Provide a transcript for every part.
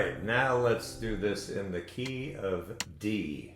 right, now let's do this in the key of D.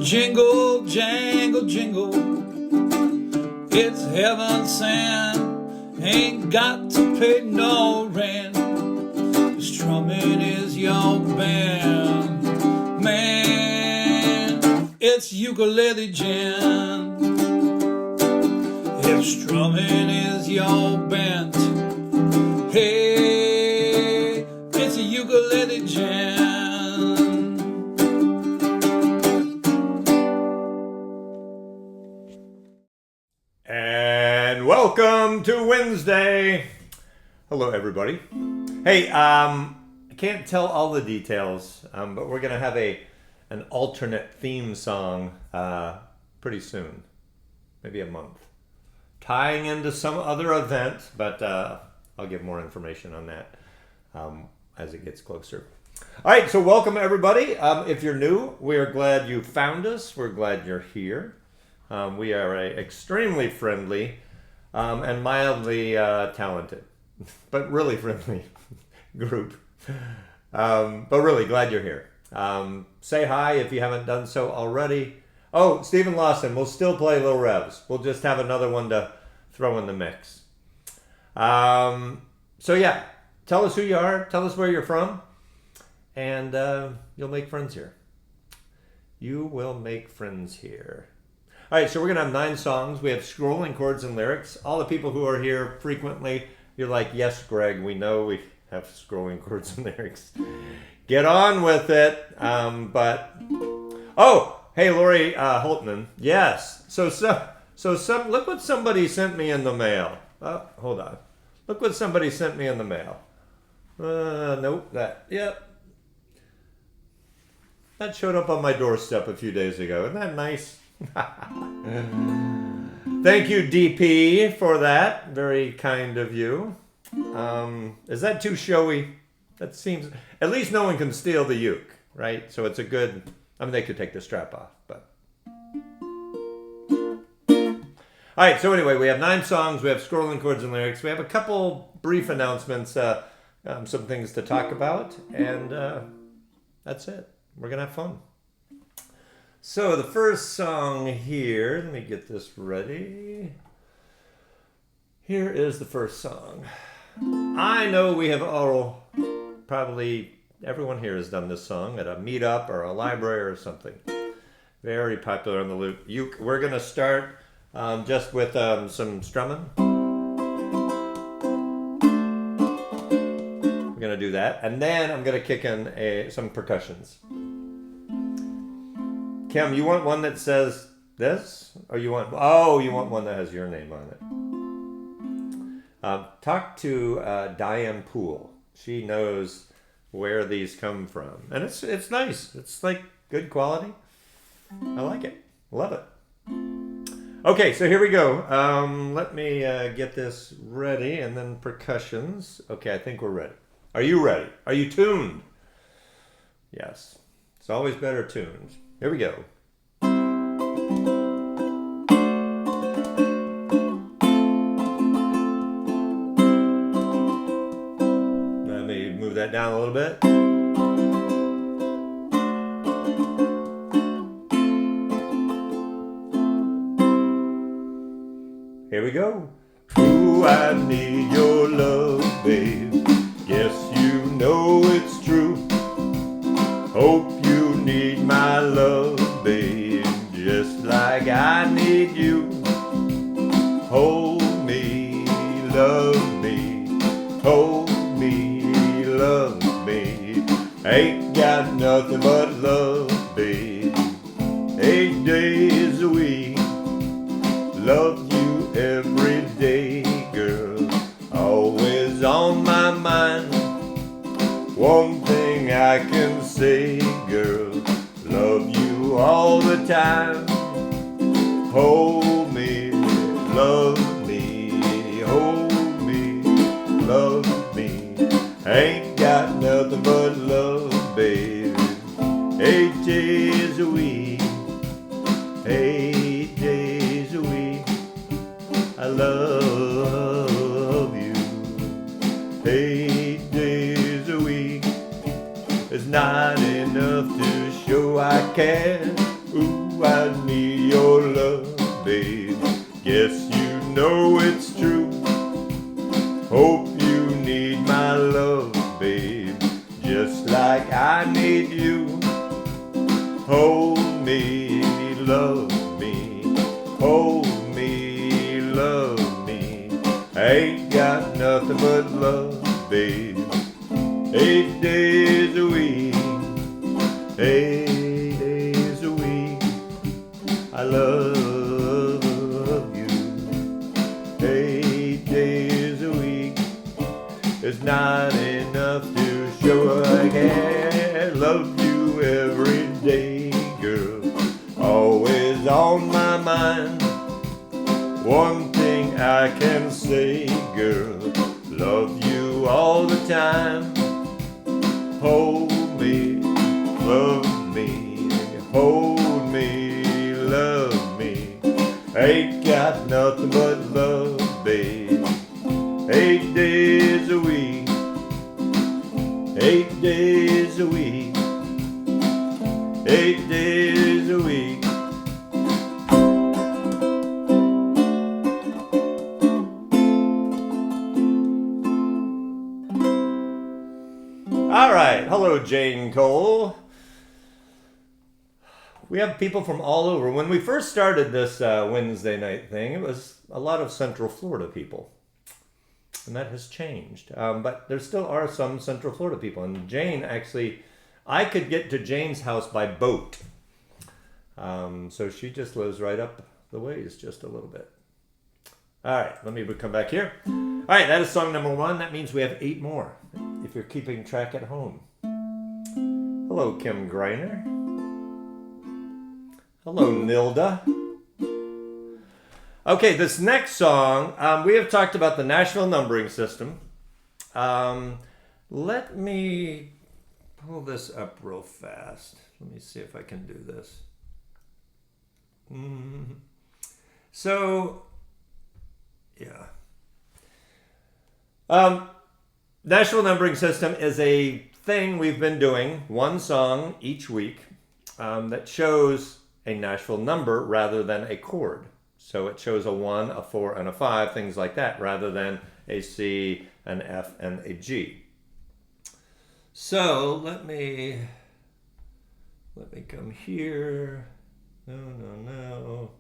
Jingle, jangle, jingle, it's heaven sent. Ain't got to pay no rent. Strumming is your band, man. It's Ukulele Gent. If strumming is your bent, hey, it's a Ukulele Gent. And welcome to Wednesday. Hello, everybody. Hey, I can't tell all the details, but we're gonna have an alternate theme song pretty soon, maybe a month, tying into some other event. But I'll give more information on that as it gets closer. All right, so welcome everybody. If you're new, we are glad you found us. We're glad you're here. We are a extremely friendly and mildly talented, but really friendly group. But really glad you're here. Say hi if you haven't done so already. Oh, Stephen Lawson, we'll still play Low Revs. We'll just have another one to throw in the mix. So yeah, tell us who you are, tell us where you're from, and you'll make friends here. You will make friends here. All right, so we're gonna have 9 songs. We have scrolling chords and lyrics. All the people who are here frequently, you're like, yes, Greg, we know we have scrolling chords and lyrics. Get on with it. Oh, hey, Lori Holtman. Yes. So some. Look what somebody sent me in the mail. Hold on. Look what somebody sent me in the mail. Nope. Yep. That showed up on my doorstep a few days ago. Isn't that nice? Thank you, DP, for that. Very kind of you. Is that too showy? That seems... At least no one can steal the uke, right? So it's a good... I mean, they could take the strap off, but... All right, so anyway, we have 9 songs. We have scrolling chords and lyrics. We have a couple brief announcements, some things to talk about, and that's it. We're going to have fun. So the first song here, let me get this ready. Here is the first song. I know we have all, probably everyone here has done this song at a meetup or a library or something. Very popular on the loop. We're going to start just with some strumming. We're going to do that. And then I'm going to kick in some percussions. Kim, you want one that says this? Or you want one that has your name on it? Talk to Diane Poole. She knows where these come from. And it's nice. It's like good quality. I like it. Love it. Okay, so here we go. Let me get this ready and then percussions. Okay, I think we're ready. Are you ready? Are you tuned? Yes. It's always better tuned. Here we go. Let me move that down a little bit. Here we go. Ooh, I need your love, babe. Yes, you know it's true. Hope you need my love, babe, just like I need you. Hold me, love me, hold me, love me. Ain't got nothing but love, babe. 8 days a week, love you every day, girl. Always on my mind. One thing I can say, girl, love you all the time. Hold me, love me, hold me, love me. Ain't got nothing but love, baby. 8 days a week, 8 days a week, I love you. 8 days a week is not enough to show I care. Ooh, I need your love, babe. Guess you know it's true. Hope you need my love, babe, just like I need you. Hold me, love me, hold me, love me. I ain't got nothing but love, babe. 8 days a week, 8 days a week, I love you. 8 days a week is not enough to show I can love you every day, girl. Always on my mind. One thing I can say, girl, love you all the time. Hold me, love me, hold me, love me. Ain't got nothing but love, babe. 8 days a week, 8 days a week, 8 days a week. All right, hello Jane Cole. We have people from all over. When we first started this Wednesday night thing, it was a lot of Central Florida people. And that has changed. But there still are some Central Florida people. And Jane, actually, I could get to Jane's house by boat. So she just lives right up the ways just a little bit. All right, let me come back here. All right, that is song number 1. That means we have 8 more, if you're keeping track at home. Hello, Kim Greiner. Hello, Nilda. Okay, this next song, we have talked about the national numbering system. Let me pull this up real fast. Let me see if I can do this. So, yeah. National numbering system is a thing we've been doing, one song each week, that shows a natural number rather than a chord. So it shows a 1, a 4, and a 5, things like that, rather than a C, an F, and a G. So let me come here. No.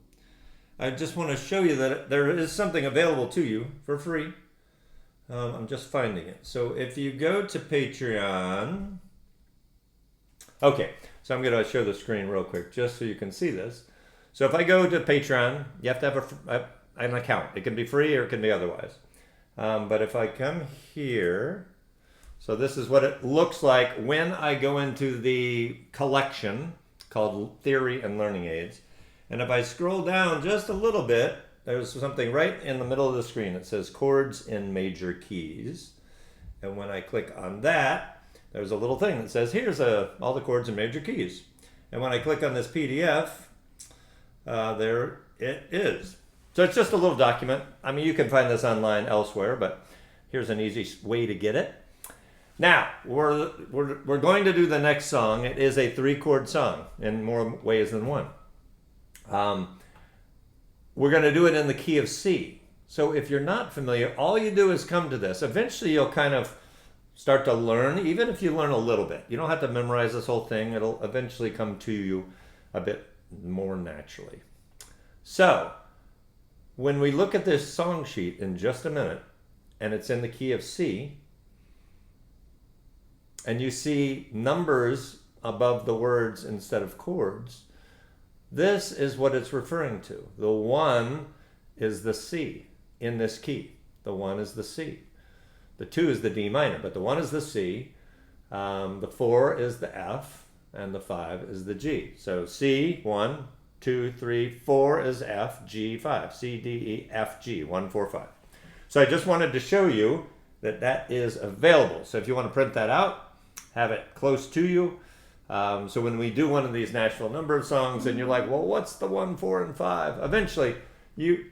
I just want to show you that there is something available to you for free. I'm just finding it. So if you go to Patreon, okay, so I'm going to show the screen real quick just so you can see this. So if I go to Patreon, you have to have an account. It can be free or it can be otherwise. But if I come here, so this is what it looks like when I go into the collection called Theory and Learning Aids. And if I scroll down just a little bit, there's something right in the middle of the screen. It says chords in major keys. And when I click on that, there's a little thing that says, here's all the chords in major keys. And when I click on this PDF, there it is. So it's just a little document. I mean, you can find this online elsewhere, but here's an easy way to get it. Now, we're going to do the next song. It is a 3-chord song in more ways than one. We're going to do it in the key of C. So if you're not familiar, all you do is come to this. Eventually, you'll kind of start to learn, even if you learn a little bit. You don't have to memorize this whole thing. It'll eventually come to you a bit more naturally. So, when we look at this song sheet in just a minute, and it's in the key of C, and you see numbers above the words instead of chords, this is what it's referring to. The 1 is the C in this key. The 1 is the C. The 2 is the D minor, but the 1 is the C. The 4 is the F, and the 5 is the G. So C, 1, 2, 3, 4 is F, G, 5. C, D, E, F, G, 1, 4, 5. So I just wanted to show you that that is available. So if you want to print that out, have it close to you. So when we do one of these natural number songs and you're like, well, what's the 1, 4, and 5? Eventually,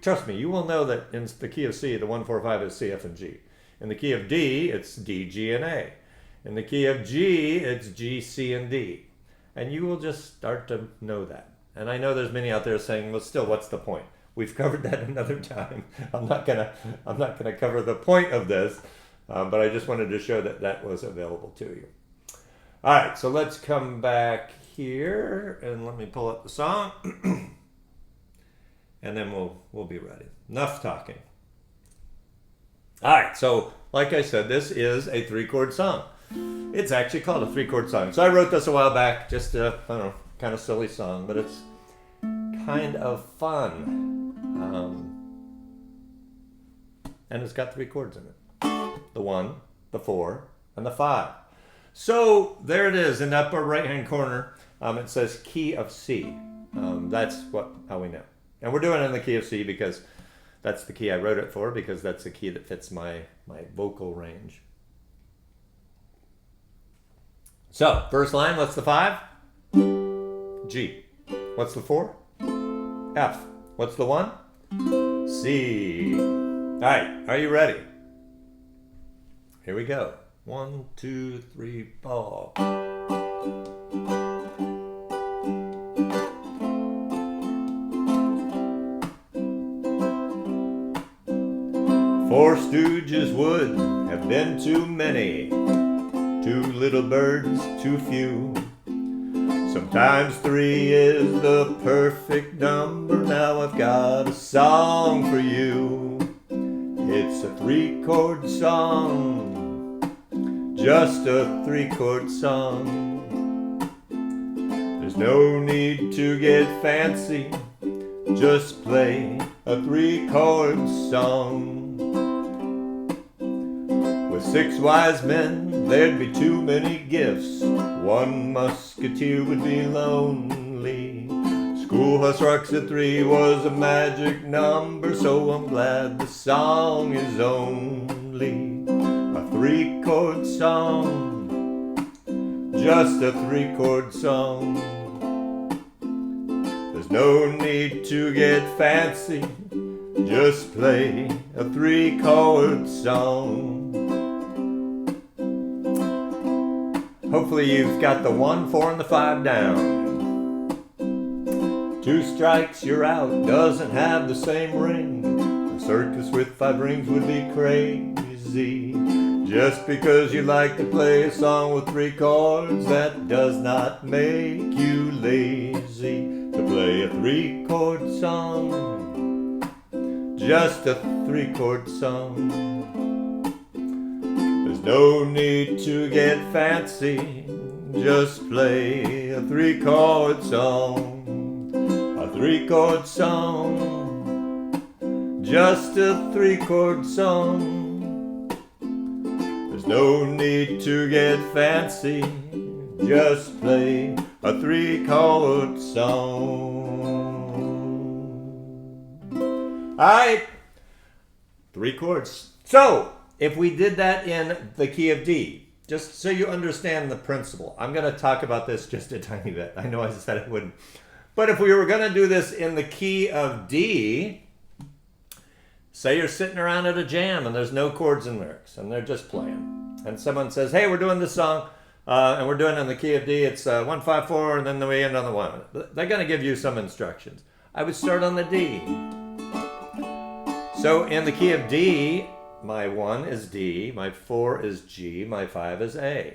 trust me, you will know that in the key of C, the 1, 4, 5 is C, F, and G. In the key of D, it's D, G, and A. In the key of G, it's G, C, and D. And you will just start to know that. And I know there's many out there saying, well, still, what's the point? We've covered that another time. I'm not gonna cover the point of this, but I just wanted to show that that was available to you. All right, so let's come back here and let me pull up the song, and then we'll be ready. Enough talking. All right, so like I said, this is a 3-chord song. It's actually called a 3-chord song. So I wrote this a while back, just a, I don't know, kind of silly song, but it's kind of fun. And it's got 3 chords in it. The 1, the 4, and the 5. So there it is in the upper right-hand corner. It says key of C. That's how we know. And we're doing it in the key of C because that's the key I wrote it for, because that's the key that fits my vocal range. So, first line, what's the 5? G. What's the 4? F. What's the 1? C. All right, are you ready? Here we go. 1, 2, 3, 4. 4 stooges would have been too many. 2 little birds, too few. Sometimes 3 is the perfect number. Now I've got a song for you. It's a 3-chord song, just a 3-chord song. There's no need to get fancy, just play a 3-chord song. With 6 wise men, there'd be too many gifts. 1 musketeer would be lonely. Schoolhouse Rocks at 3 was a magic number, so I'm glad the song is only a 3-chord song, just a 3-chord song. There's no need to get fancy, just play a 3-chord song. Hopefully you've got the 1, 4, and the 5 down. 2 strikes, you're out, doesn't have the same ring. A circus with 5 rings would be crazy. Just because you like to play a song with 3 chords, that does not make you lazy. To play a 3-chord song, just a 3-chord song. There's no need to get fancy, just play a 3-chord song. A 3-chord song, just a 3-chord song. There's no need to get fancy, just play a 3-chord song. Alright, 3 chords. So, if we did that in the key of D, just so you understand the principle, I'm going to talk about this just a tiny bit. I know I said I wouldn't. But if we were going to do this in the key of D, say you're sitting around at a jam and there's no chords and lyrics and they're just playing. And someone says, hey, we're doing this song and we're doing it in the key of D. It's 1, 5, 4, and then we end on the 1. They're going to give you some instructions. I would start on the D. So in the key of D, my 1 is D, my 4 is G, my 5 is A.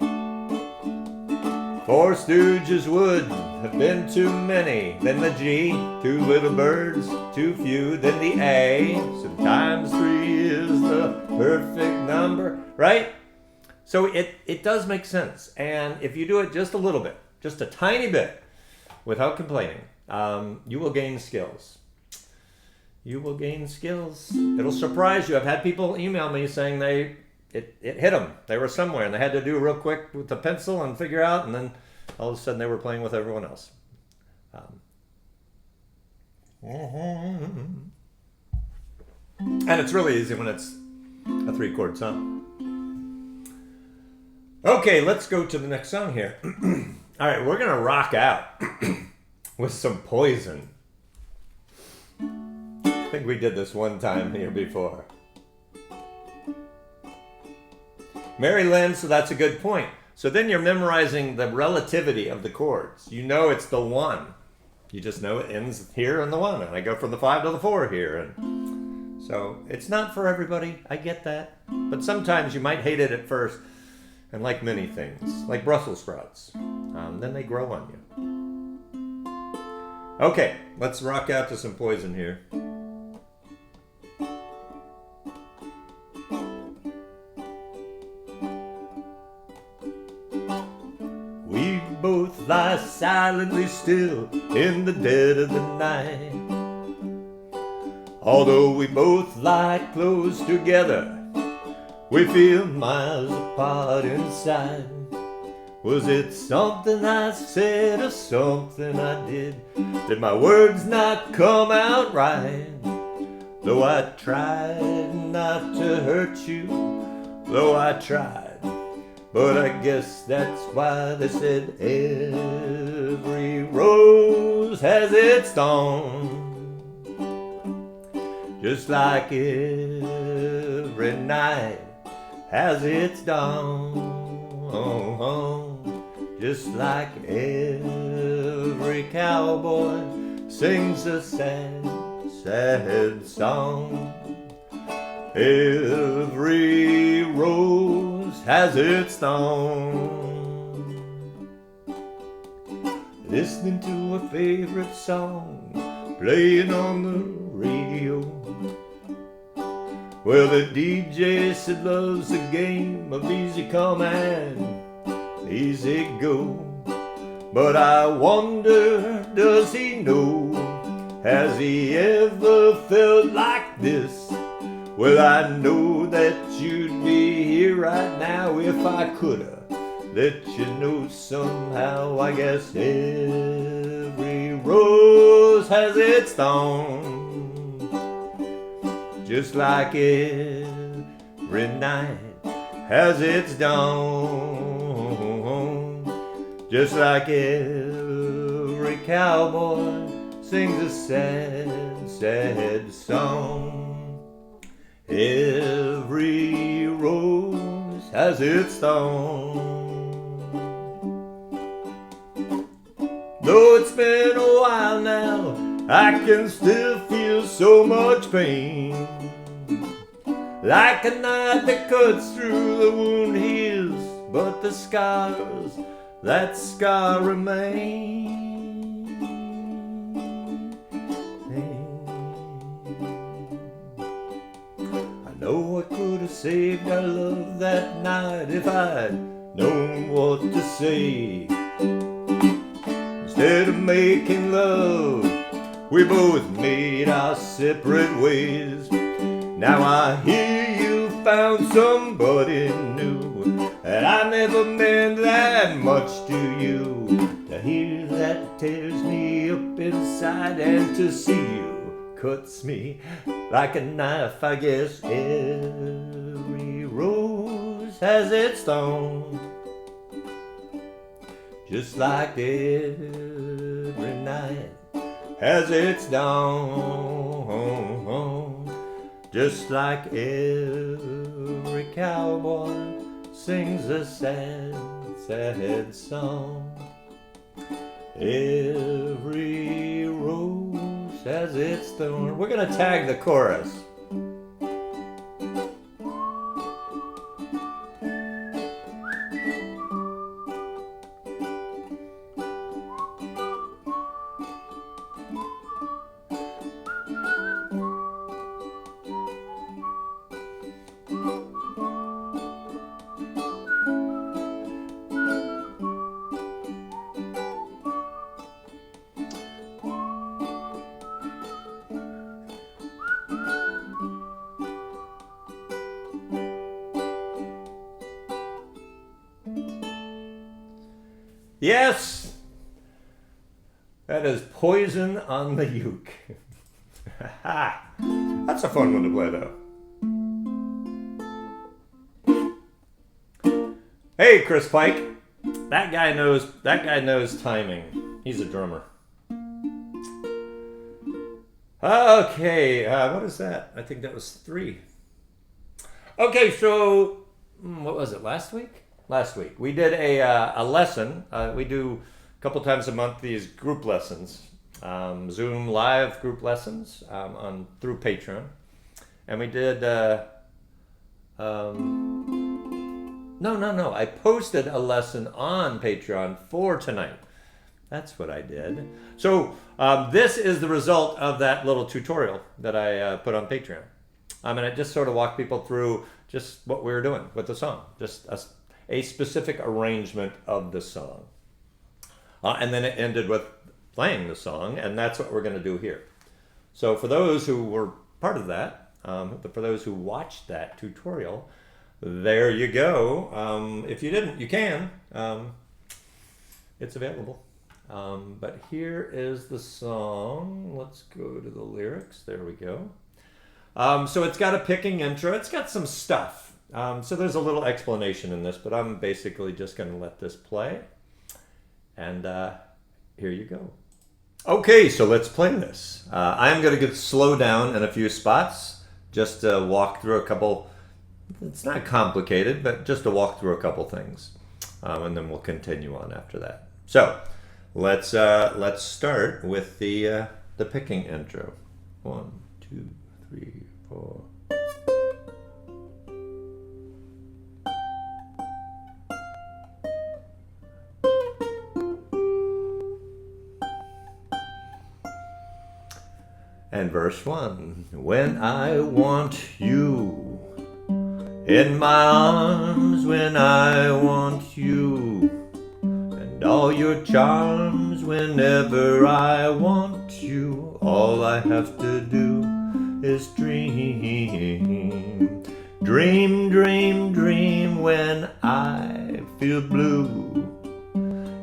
4 stooges would have been too many. Then the G, 2 little birds, too few. Then the A, sometimes 3 is the perfect number, right? So it does make sense. And if you do it just a little bit, just a tiny bit, without complaining, you will gain skills. You will gain skills. It'll surprise you. I've had people email me saying it hit them. They were somewhere and they had to do real quick with the pencil and figure out, and then all of a sudden they were playing with everyone else. And it's really easy when it's a 3-chord song. Okay, let's go to the next song here. All right, we're going to rock out with some Poison. I think we did this one time here before. Mary Lynn, so that's a good point. So then you're memorizing the relativity of the chords. You know it's the 1. You just know it ends here on the 1, and I go from the 5 to the 4 here. And so it's not for everybody. I get that. But sometimes you might hate it at first. And like many things, like Brussels sprouts, then they grow on you. Okay, let's rock out to some Poison here. We both lie silently still in the dead of the night. Although we both lie close together, we feel miles apart inside. Was it something I said or something I did? Did my words not come out right? Though I tried not to hurt you, though I tried. But I guess that's why they said every rose has its thorn. Just like every night has its dawn. Just like every cowboy sings a sad, sad song. Every rose has its thorn. Listening to a favorite song playing on the radio. Well, the DJ said love's a game of easy come and easy go. But I wonder, does he know? Has he ever felt like this? Well, I know that you'd be here right now if I coulda let you know somehow. I guess every rose has its thorn. Just like every night has its dawn. Just like every cowboy sings a sad, sad song. Every rose has its thorn. Though it's been a while now, I can still feel so much pain. Like a knife that cuts through the wound heals, but the scars, that scar remain. I know I could have saved our love that night if I'd known what to say. Instead of making love, we both made our separate ways. Now I hear you found somebody new, and I never meant that much to you. To hear that tears me up inside, and to see you cuts me like a knife. I guess every rose has its thorn. Just like every night has its dawn. Just like every cowboy sings a sad, sad song. Every rose has its thorn. We're gonna tag the chorus. Yes, that is Poison on the Uke. That's a fun one to play, though. Hey, Chris Pike, that guy knows timing. He's a drummer. Okay, what is that? I think that was 3. Okay, so what was it? Last week we did a lesson. We do a couple times a month these group lessons Zoom live group lessons through Patreon. And we did, no. I posted a lesson on Patreon for tonight. That's what I did. So this is the result of that little tutorial that I put on Patreon. And I just sort of walked people through just what we were doing with the song, just a specific arrangement of the song. And then it ended with playing the song, and that's what we're going to do here. So for those who were part of that, for those who watched that tutorial, there you go. If you didn't, you can. It's available. But here is the song. Let's go to the lyrics. There we go. So it's got a picking intro. It's got some stuff. So there's a little explanation in this, but I'm basically just going to let this play. And here you go. Okay, so let's play this. I'm going to slow down in a few spots, just to walk through a couple. It's not complicated, but just to walk through a couple things, and then we'll continue on after that. So let's start with the picking intro. 1, 2, 3, 4. And verse 1. When I want you in my arms, when I want you, and all your charms, whenever I want you, all I have to do is dream. Dream, dream, dream when I feel blue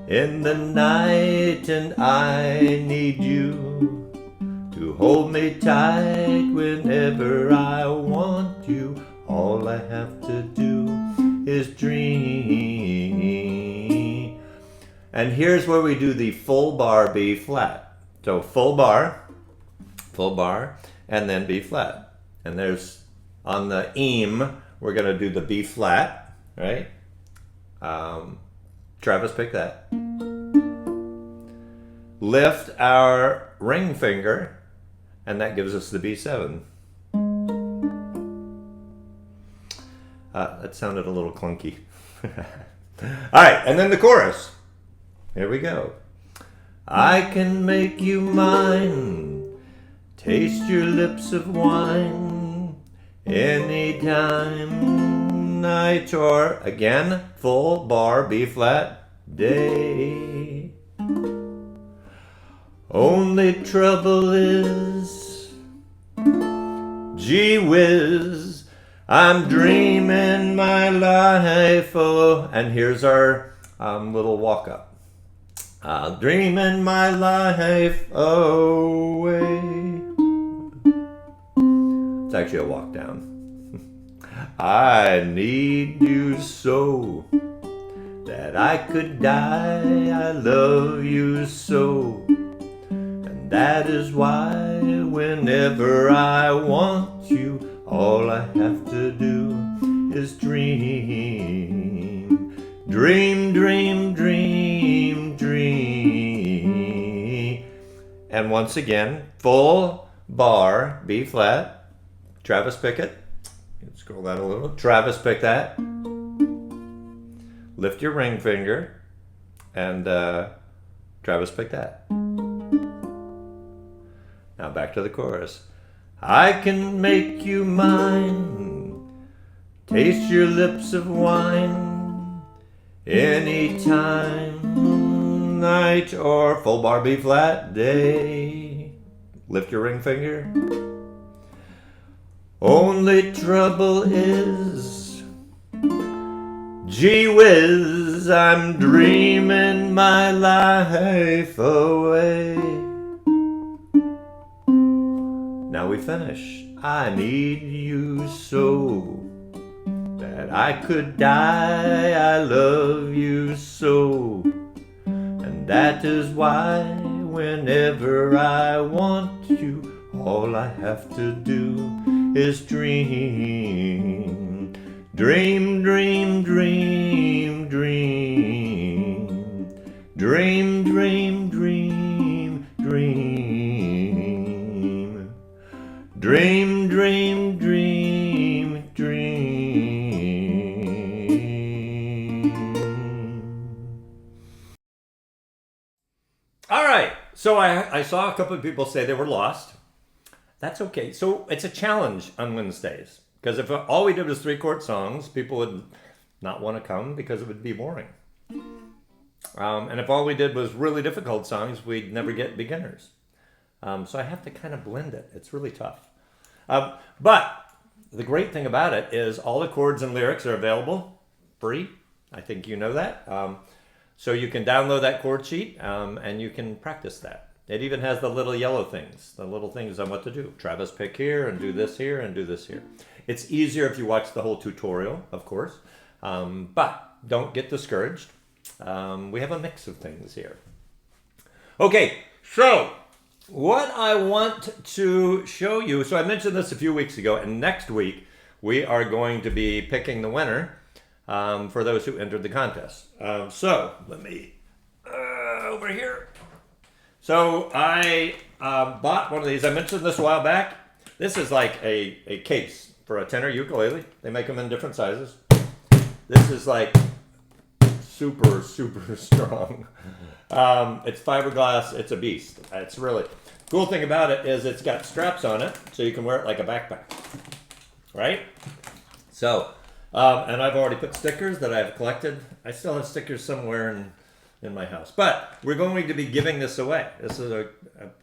in the night and I need you to hold me tight whenever I want you. All I have to do is dream. And here's where we do the full bar B flat. So full bar, and then B flat. And there's, on the eam, we're going to do the B flat, right? Travis, pick that. Lift our ring finger, and that gives us the B7. That sounded a little clunky. All right, and then the chorus. Here we go. I can make you mine, taste your lips of wine, anytime, night or, again, full bar, B flat, day. Only trouble is, gee whiz, I'm dreaming my life, oh, and here's our little walk up. Dreaming my life away. It's actually a walk down. I need you so that I could die. I love you so, and that is why whenever I want you, all I have to do is dream. Dream, dream, dream, dream. And once again, full bar, B flat. Travis, pick it. Scroll that a little. Travis, pick that. Lift your ring finger. And Travis, pick that. Now back to the chorus. I can make you mine, taste your lips of wine, anytime, night or full bar B flat, day. Lift your ring finger. Only trouble is, gee whiz, I'm dreaming my life away. Now we finish. I need you so that I could die. I love you so, and that is why whenever I want you, all I have to do is dream. Dream, dream, dream, dream. Dream, dream, dream, dream. So I saw a couple of people say they were lost. That's okay. So it's a challenge on Wednesdays. Because if all we did was 3-chord songs, people would not want to come because it would be boring. And if all we did was really difficult songs, we'd never get beginners. So I have to kind of blend it. It's really tough. But the great thing about it is all the chords and lyrics are available free. I think you know that. So you can download that chord sheet and you can practice that. It even has the little yellow things, the little things on what to do. Travis pick here and do this here and do this here. It's easier if you watch the whole tutorial, of course. But don't get discouraged. We have a mix of things here. Okay, so what I want to show you, so I mentioned this a few weeks ago, and next week we are going to be picking the winner for those who entered the contest. So let me, over here. So I bought one of these. I mentioned this a while back. This is like a case for a tenor ukulele. They make them in different sizes. This is like super, super strong. It's fiberglass. It's a beast. It's really cool thing about it is it's got straps on it, so you can wear it like a backpack, right? So, and I've already put stickers that I've collected. I still have stickers somewhere in my house, but we're going to be giving this away. This is a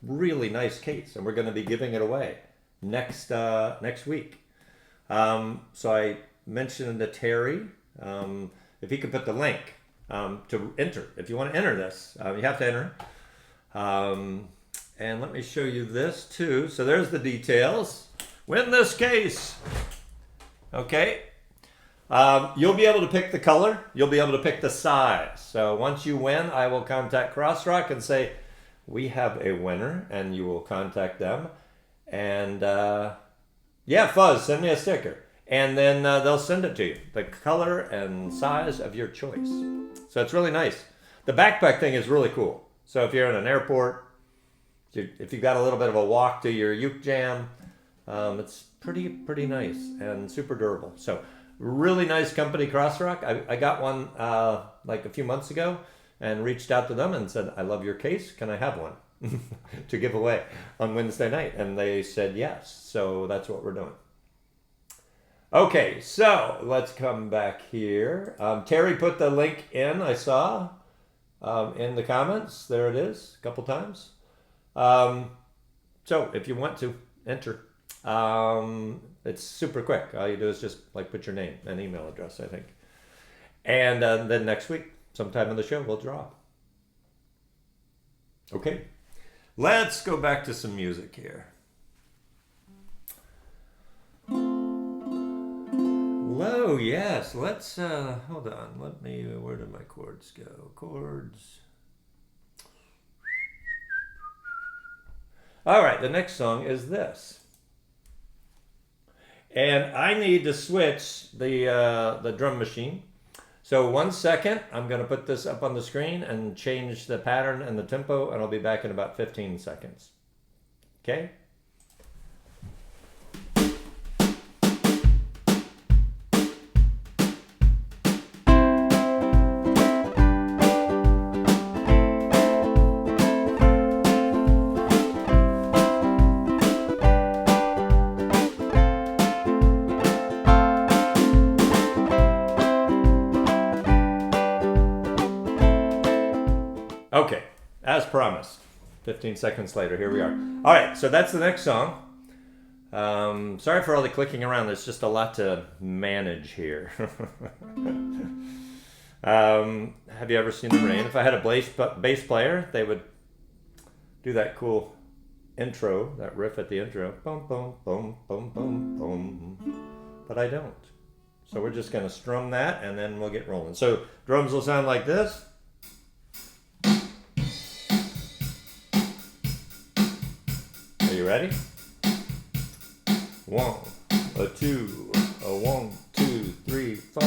really nice case, and we're going to be giving it away next week. So I mentioned to Terry, if he could put the link to enter. If you want to enter this, you have to enter. And let me show you this too. So there's the details. Win this case. Okay. You'll be able to pick the color. You'll be able to pick the size. So once you win, I will contact Crossrock and say, we have a winner, and you will contact them. And yeah, Fuzz, send me a sticker. And then they'll send it to you. The color and size of your choice. So it's really nice. The backpack thing is really cool. So if you're in an airport, if you've got a little bit of a walk to your uke jam, it's pretty nice and super durable. So really nice company, Crossrock. I got one like a few months ago and reached out to them and said, I love your case. Can I have one to give away on Wednesday night? And they said yes. So that's what we're doing. Okay, so let's come back here. Terry put the link in, I saw, in the comments. There it is, a couple times. So if you want to enter, it's super quick. All you do is just like put your name and email address, I think. And then next week, sometime in the show, we'll draw. Okay, let's go back to some music here. Hello, yes, let's, hold on, where did my chords go? Chords. All right, the next song is this. And I need to switch the drum machine. So 1 second, I'm gonna put this up on the screen and change the pattern and the tempo, and I'll be back in about 15 seconds. Okay? Okay, as promised, 15 seconds later, here we are. All right, so that's the next song. Sorry for all the clicking around. There's just a lot to manage here. Have you ever seen the rain? If I had a bass player, they would do that cool intro, that riff at the intro. Boom, boom, boom, boom, boom, boom. But I don't. So we're just going to strum that, and then we'll get rolling. So drums will sound like this. Are you ready? 1, a 2, a 1, 2, 3, 4.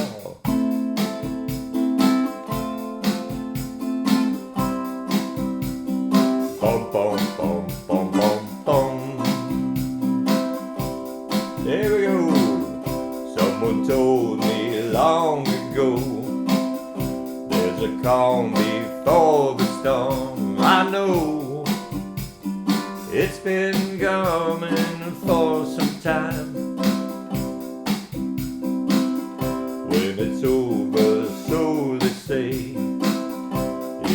Boom, boom, boom, boom, boom, boom. There we go. Someone told me long ago, there's a calm before the storm. I know It's been coming for some time. When it's over, so they say,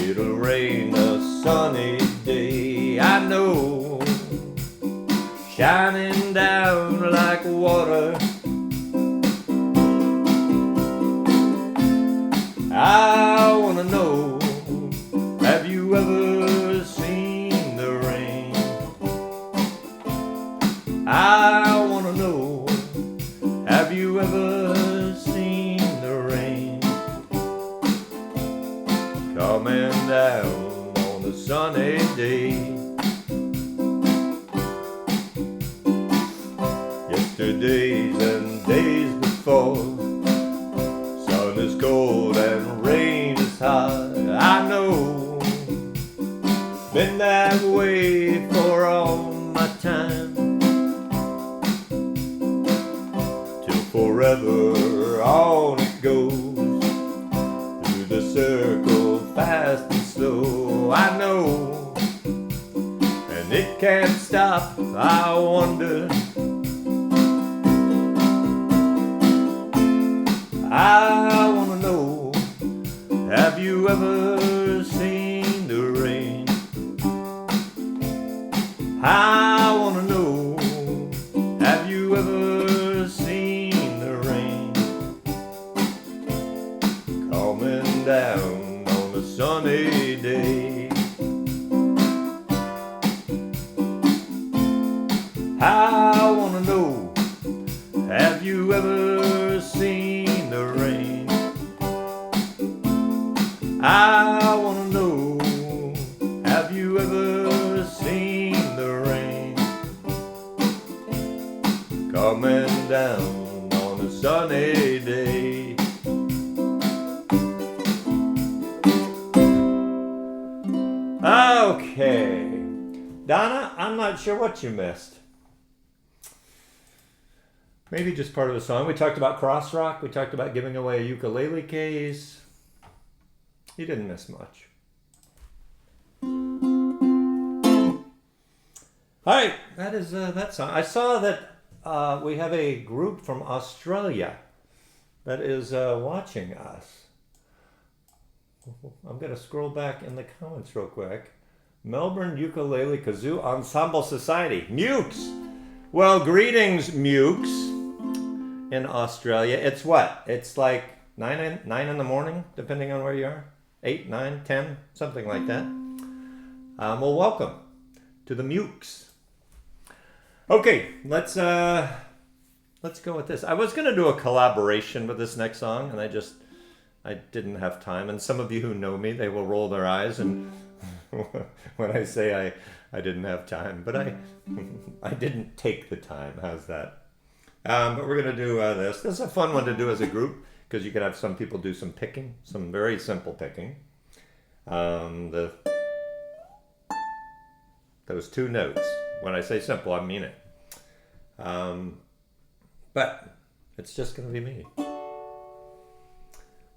it'll rain a sunny day. I know, shining down like water. I wanna know, have you ever seen the rain? I wanna know, have you ever seen the rain? Coming down on a sunny day. Yesterdays and days before, sun is cold and rain is hot. I know, been that way for all my time. Till forever on it goes, through the circle fast and slow. I know, and it can't stop. I wonder, I wanna know, have you ever seen the rain? I wanna know, have you ever seen the rain? Coming down on a sunny day. I wanna know, have you ever seen the rain? I wanna know, have you ever seen the rain? Coming down on a sunny day. Okay, Donna, I'm not sure what you missed. Maybe just part of the song. We talked about crossrock. We talked about giving away a ukulele case. You didn't miss much. All right, that is that song. I saw that we have a group from Australia that is watching us. I'm going to scroll back in the comments real quick. Melbourne Ukulele Kazoo Ensemble Society. Mukes! Well, greetings, Mukes. In Australia, it's what? It's like 9 in the morning, depending on where you are. 8, 9, 10, something like that. Well, welcome to the Mukes. Okay, let's go with this. I was gonna do a collaboration with this next song, and I didn't have time. And some of you who know me, they will roll their eyes and when I say I didn't have time, but I didn't take the time. How's that? But we're going to do this. This is a fun one to do as a group because you can have some people do some picking, some very simple picking. Those two notes. When I say simple, I mean it. But it's just going to be me.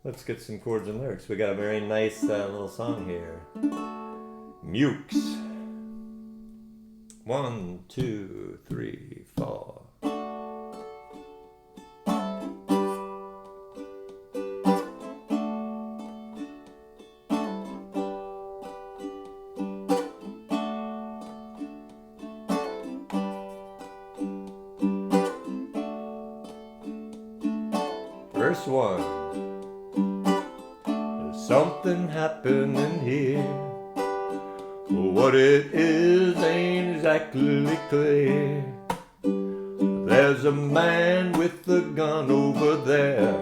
Let's get some chords and lyrics. We got a very nice little song here. Mukes. 1, 2, 3, 4. Verse 1. There's something happening here. What it is ain't exactly clear. There's a man with a gun over there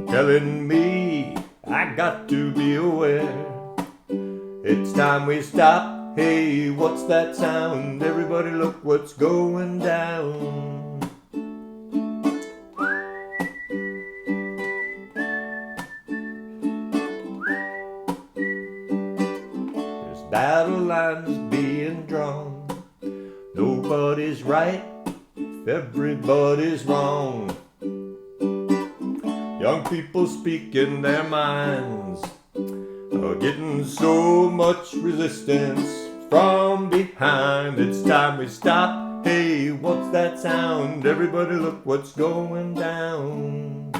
telling me I got to be aware. It's time we stop. Hey, what's that sound? Everybody look what's going down. Battle lines being drawn. Nobody's right, everybody's wrong. Young people speaking their minds are getting so much resistance from behind. It's time we stop. Hey, what's that sound? Everybody look what's going down.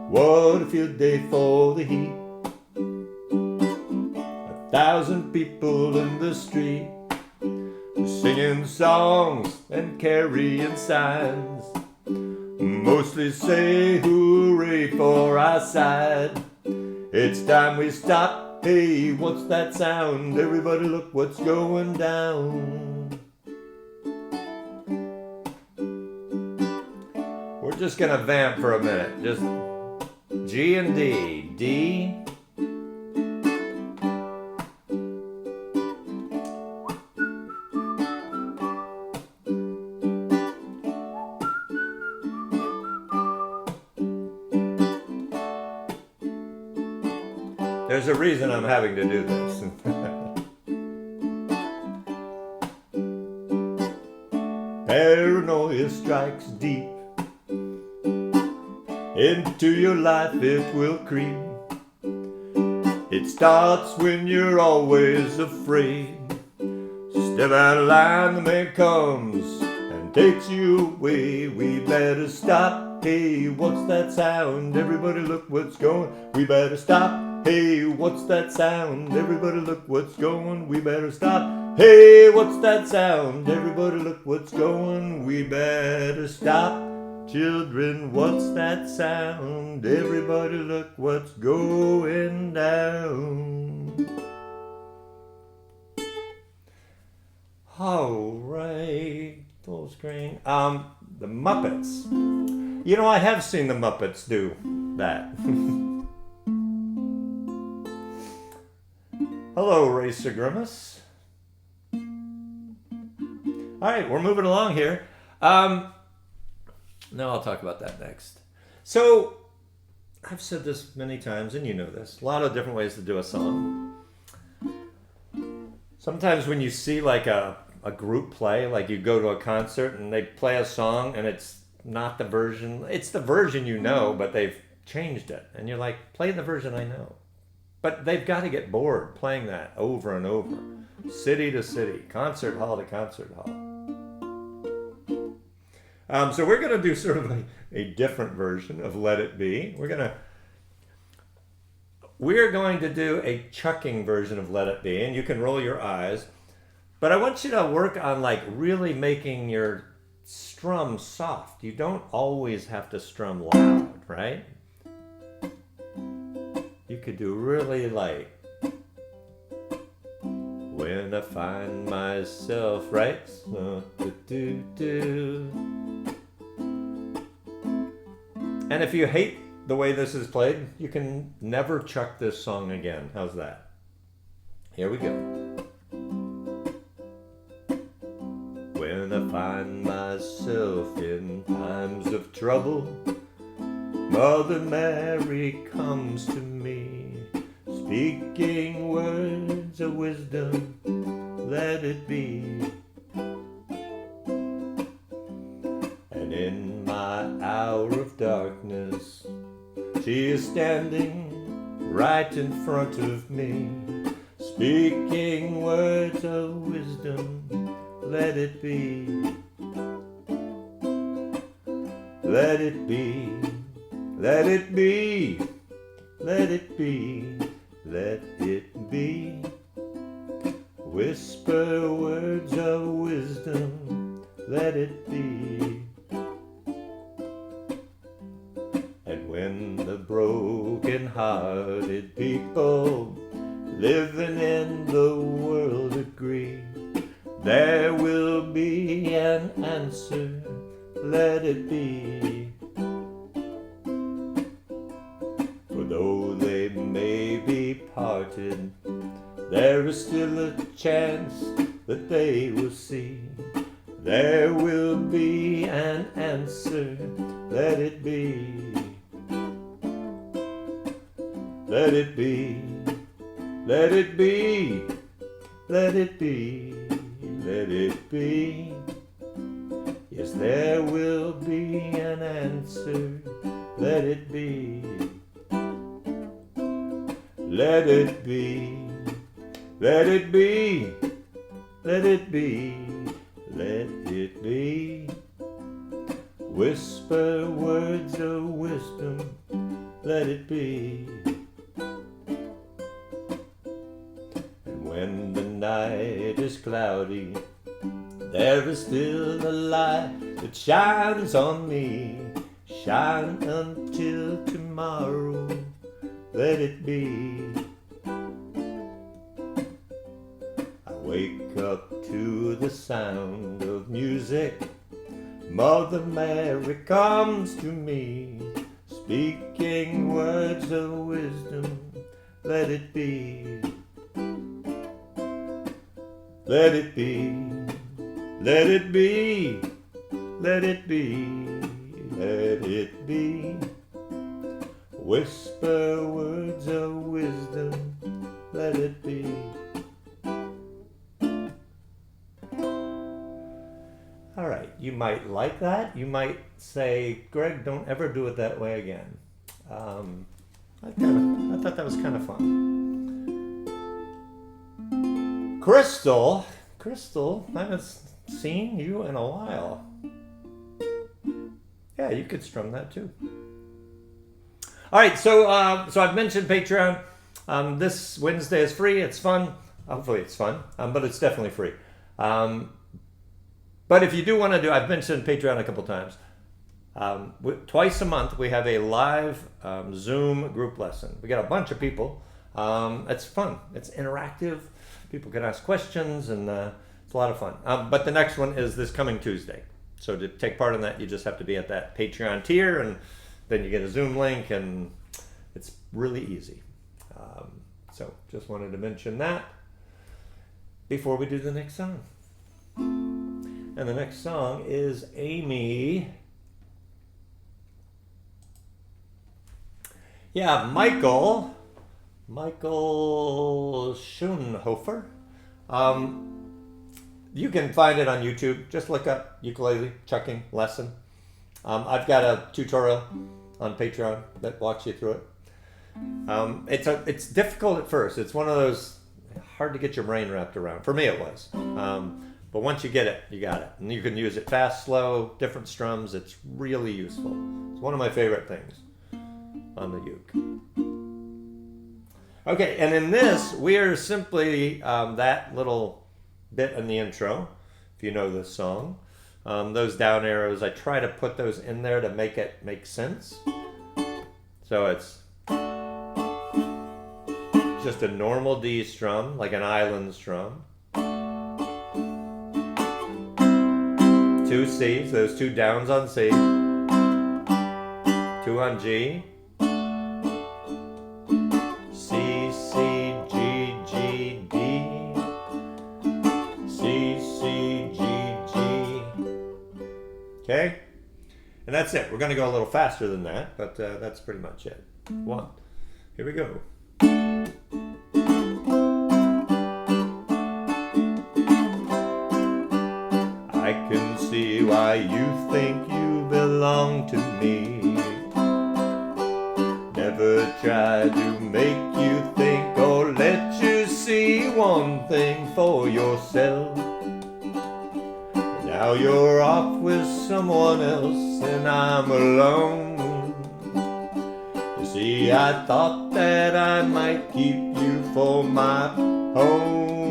What a field day for the heat. 1,000 people in the street, singing songs and carrying signs. Mostly say hooray for our side. It's time we stop. Hey, what's that sound? Everybody look what's going down. We're just gonna vamp for a minute. Just G and D. D. There's a reason I'm having to do this. Paranoia strikes deep. Into your life it will creep. It starts when you're always afraid. Step out of line, the man comes and takes you away. We better stop. Hey, what's that sound? Everybody look what's going. We better stop. Hey, what's that sound? Everybody look what's going. We better stop. Hey, what's that sound? Everybody look what's going. We better stop. Children, what's that sound? Everybody look what's going down. All right, full screen. The Muppets. You know, I have seen the Muppets do that. Hello, Racer Grimace. All right, we're moving along here. No, I'll talk about that next. So, I've said this many times, and you know this. A lot of different ways to do a song. Sometimes when you see like a group play, like you go to a concert and they play a song and it's not the version, it's the version you know, but they've changed it. And you're like, play the version I know. But they've got to get bored playing that over and over. City to city, concert hall to concert hall. So we're going to do sort of a different version of Let It Be. We're going to do a chucking version of Let It Be, and you can roll your eyes. But I want you to work on like really making your strum soft. You don't always have to strum loud, right? You could do really light. When I find myself, right? So, And if you hate the way this is played, you can never chuck this song again. How's that? Here we go. When I find myself in times of trouble, Mother Mary comes to me, speaking words of wisdom, let it be. And in my hour of darkness, she is standing right in front of me, speaking words of wisdom, let it be. Let it be. Let it be, let it be, let it be. Whisper words of wisdom, let it be. And when the broken-hearted people living in the world agree, there will be an answer, let it be. Though they may be parted, there is still a chance that they will see. There will be an answer, let it be. Let it be, let it be, let it be, let it be. Yes, there will be an answer. Let it be. Let it be. Let it be. Let it be. Let it be. Whisper words of wisdom. Let it be. And when the night is cloudy, there is still a light that shines on me. Shine until tomorrow. Let it be. I wake up to the sound of music. Mother Mary comes to me, speaking words of wisdom. Let it be. Let it be. Let it be. Let it be. Let it be. Whisper words of wisdom. Let it be. All right, you might like that. You might say, Greg, don't ever do it that way again. I thought that was kind of fun. Crystal, I haven't seen you in a while. Yeah, you could strum that too. All right, so I've mentioned Patreon. This Wednesday is free. It's fun. Hopefully it's fun, but it's definitely free. But if you do want to do, I've mentioned Patreon a couple times. Twice a month we have a live Zoom group lesson. We got a bunch of people. It's fun. It's interactive. People can ask questions, and it's a lot of fun. But the next one is this coming Tuesday. So to take part in that, you just have to be at that Patreon tier, and then you get a Zoom link, and it's really easy. So just wanted to mention that before we do the next song. And the next song is Amy. Yeah, Michael Schoenhofer. You can find it on YouTube. Just look up ukulele chucking lesson. I've got a tutorial on Patreon that walks you through it. It's difficult at first. It's one of those hard to get your brain wrapped around. For me, it was. But once you get it, you got it. And you can use it fast, slow, different strums. It's really useful. It's one of my favorite things on the uke. Okay, and in this, we are simply that little bit in the intro, if you know this song. Those down arrows, I try to put those in there to make it make sense. So it's just a normal D strum, like an island strum. Two C's, those two downs on C, two on G, C, C, G, G, D, C, C, G, G. Okay? And that's it. We're going to go a little faster than that, but that's pretty much it. One. Here we go. I can see why you think you belong to me. Never try to make you think or let you see one thing for yourself. Now you're off with someone else and I'm alone. You see, I thought that I might keep you for my home.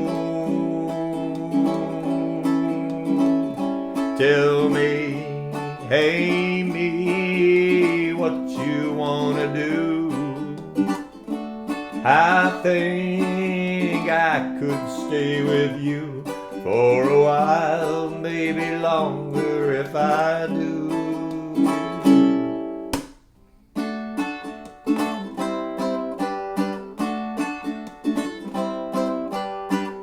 Tell me, hey me, what you wanna do. I think I could stay with you for a while, maybe longer if I do.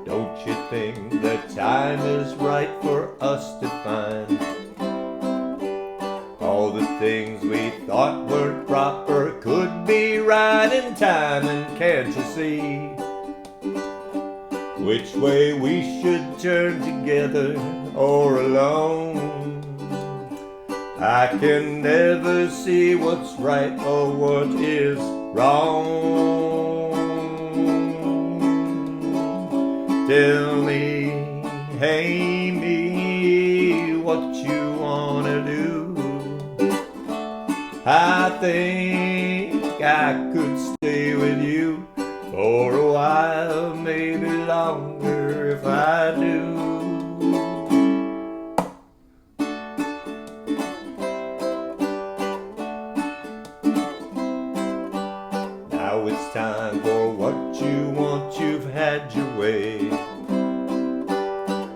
Don't you think the time is right for us to find all the things we thought weren't proper could be right in time? And can't you see which way we should turn, together or alone? I can never see what's right or what is wrong. Tell me, hey me, what you wanna do. I think I could stay with you for a while, maybe longer if I do. Now it's time for what you want, you've had your way.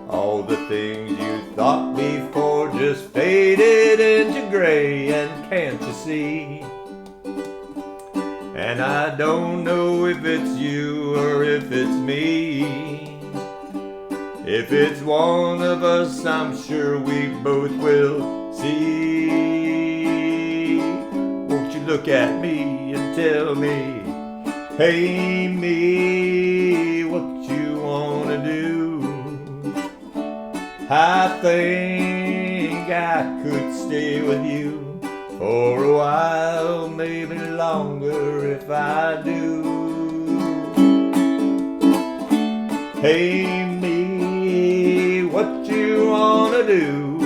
All the things you thought before just faded into gray, and can't you see? And I don't know if it's you or if it's me. If it's one of us, I'm sure we both will see. Won't you look at me and tell me, hey me, what you wanna do? I think I could stay with you for a while, maybe longer if I do. Hey me, what you wanna do?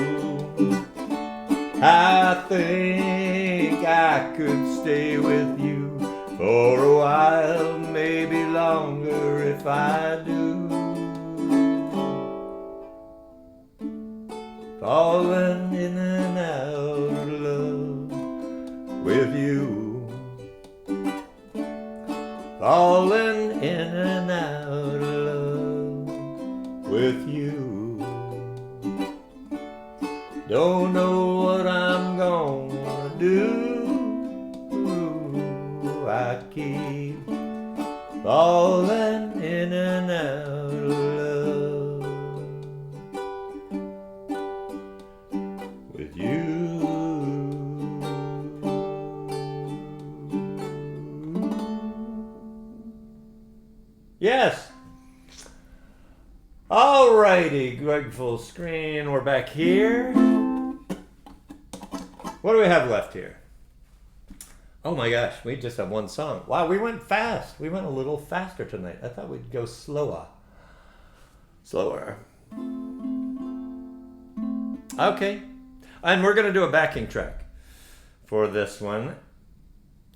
I think I could stay with you for a while, maybe longer if I do. Falling in and out of love with you. Falling in and out of love with you. Don't know what I'm gonna do. I keep falling in and out of love with you. Yes. Alrighty, Greg full screen. We're back here. What do we have left here? Oh my gosh, we just have one song. Wow, we went fast. We went a little faster tonight. I thought we'd go slower. Okay. And we're going to do a backing track for this one.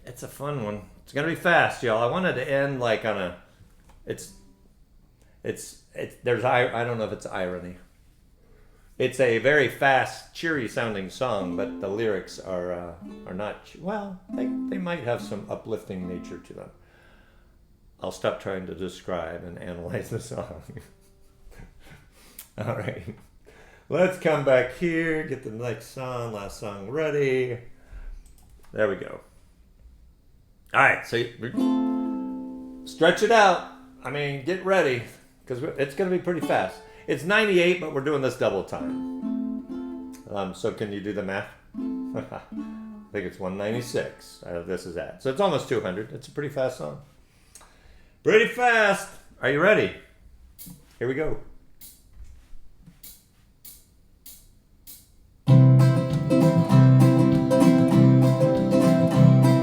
It's a fun one. It's going to be fast, y'all. I wanted to end like on a... There's, I don't know if it's irony. It's a very fast, cheery sounding song, but the lyrics are not, well, they might have some uplifting nature to them. I'll stop trying to describe and analyze the song. All right. Let's come back here, get the next song, last song ready. There we go. All right, so stretch it out. I mean, get ready, because it's going to be pretty fast. It's 98, but we're doing this double time. So can you do the math? I think it's 196. This is that. So it's almost 200. It's a pretty fast song. Pretty fast. Are you ready? Here we go.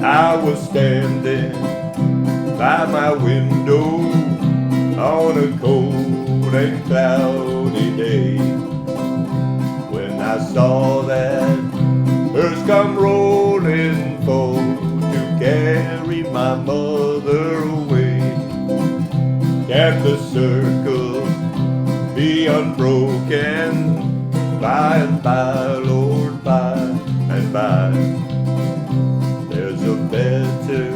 I was standing by my window on a cold and cloudy day when I saw that hearse come rolling forward to carry my mother away. Can the circle be unbroken by and by, Lord, by and by? There's a better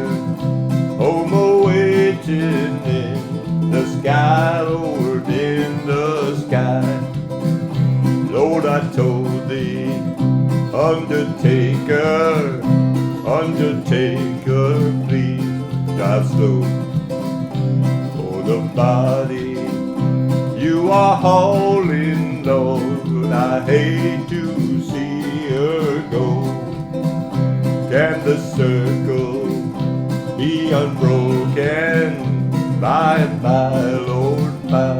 home awaiting in the sky, Lord, in the sky. Lord, I told thee, Undertaker, Undertaker, please drive slow. For the body you are hauling, Lord, I hate to see her go. Can the circle be unbroken by and by, Lord, by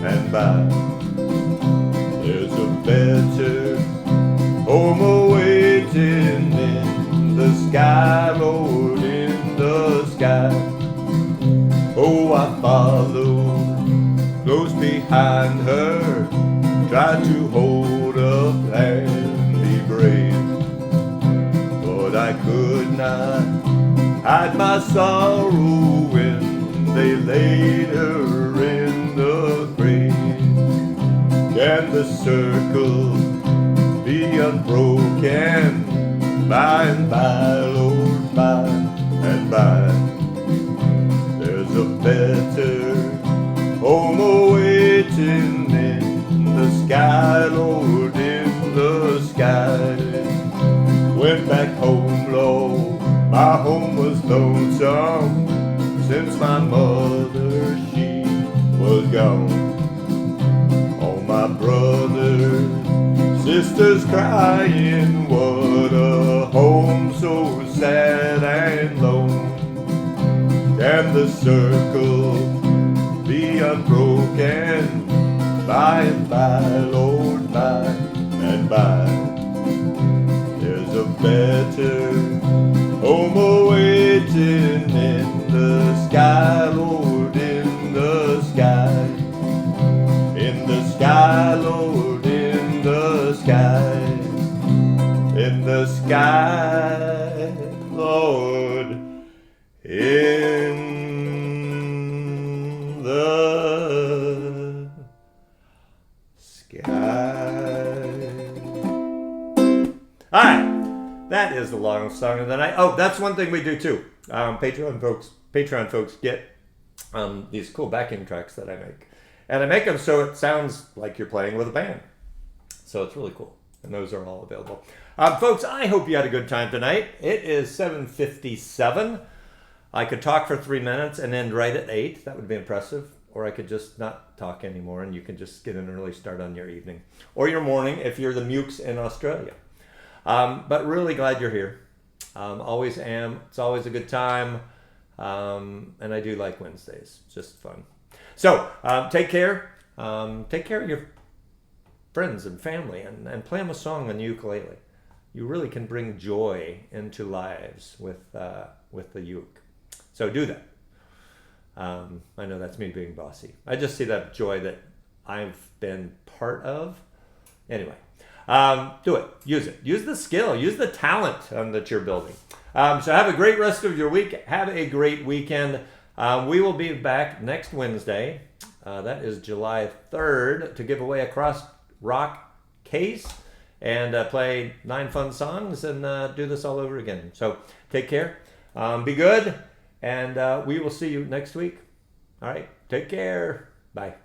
and by? There's a better home away tried to hold up and be brave, but I could not hide my sorrow when they laid her in the grave. Can the circle be unbroken? By and by, Lord, by and by, there's a better home awaiting in the sky, Lord, in the sky. Went back home, Lord, my home was lonesome, since my mother, she was gone. All my brothers, sisters crying, what a home so sad and lone. Can the circle be unbroken? By and by, Lord, by and by, there's a better home awaiting in the sky, Lord, in the sky. In the sky, Lord, in the sky. In the sky, Lord, in the sky. All right, that is the longest song of the night. Oh, that's one thing we do too. Patreon folks get these cool backing tracks that I make. And I make them so it sounds like you're playing with a band. So it's really cool. And those are all available. Folks, I hope you had a good time tonight. It is 7:57. I could talk for 3 minutes and end right at 8. That would be impressive. Or I could just not talk anymore and you can just get an early start on your evening. Or your morning if you're the Mukes in Australia. But really glad you're here. Always am. It's always a good time. And I do like Wednesdays. It's just fun. So, take care. Take care of your friends and family and play them a song on the ukulele. You really can bring joy into lives with the uke. So do that. I know that's me being bossy. I just see that joy that I've been part of. Anyway, do it. Use it. Use the skill. Use the talent that you're building. So have a great rest of your week. Have a great weekend. We will be back next Wednesday. That is July 3rd to give away a Cross Rock case and play 9 fun songs and do this all over again. So take care. Be good. And we will see you next week. All right. Take care. Bye.